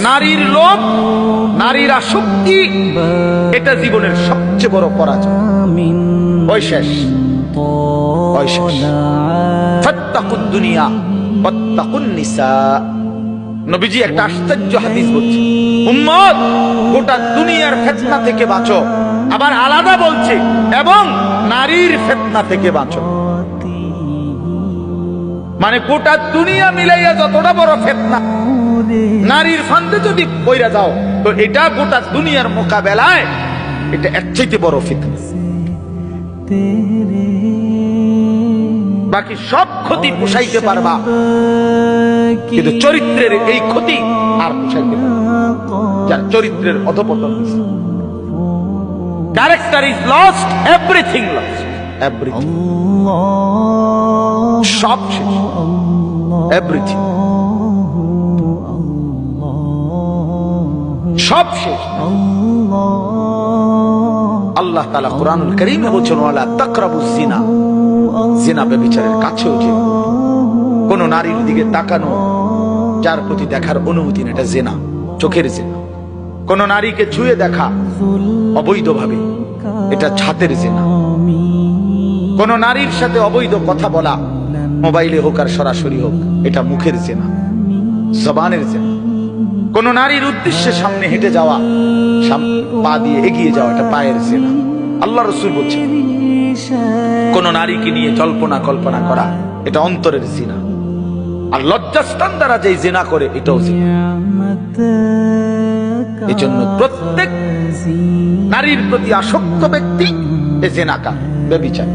নারীর লোভ, নারীর আসক্তি, এটা জীবনের সবচেয়ে বড় পরাজয়। ওই শেষ, ওই শেষ। ফাত্তাকুদ দুনিয়া ওয়াত্তাকুন নিসা। নবীজি একটা আশ্চর্য হাদিস বলছে, উম্মত গোটা দুনিয়ার ফিতনা থেকে বাঁচো। আবার আলাদা বলছে, এবং নারীর ফিতনা থেকে বাঁচো। মানে গোটা দুনিয়া মিলাইয়া যতটা বড় ফিতনা, নারীর ফান্দে যদি পইরা যাও তো এটা গোটা দুনিয়ার মোকাবেলায় এটা এর চাইতে বড় ফিতনা। বাকি সব ক্ষতি পোষাইতে পারবা, কিন্তু চরিত্রের এই ক্ষতি আর পোষাইতে পারবা। যার চরিত্রের অধঃপতন হয়েছে, character is lost, everything lost, everything সব শেষ, এভরিথিং সব শেষ। আল্লাহ তাআলা কুরআনুল কারীমে বলেছেন, ওয়ালা তাকরাবুজ জিনা, জিনা ব্যভিচারের কাছেও যেও। কোন নারীর দিকে তাকানো, যার প্রতি দেখার অনুমতি নেই, এটা জিনা, চোখের জিনা। কোন নারীকে ছুঁয়ে দেখা অবৈধভাবে, এটা ছাতের জিনা। কোন নারীর সাথে অবৈধ কথা বলা, মোবাইলে হোক আর সরাসরি হোক, এটা মুখের জিনা, জবানের জিনা। কোন নারীর উদ্দেশ্যে সামনে হেঁটে যাওয়া, পা দিয়ে এগিয়ে যাওয়া, এটা পায়ের জিনা। আল্লাহ রাসূল বলছেন, কোন নারীকে নিয়ে জল্পনা কল্পনা করা, এটা অন্তরের জিনা। আর লজ্জাস্থান দ্বারা যে জিনা করে, এটাও জিনা। এই জন্য প্রত্যেক নারীর প্রতি আসক্ত ব্যক্তি এ জিনাকার, ব্যভিচার।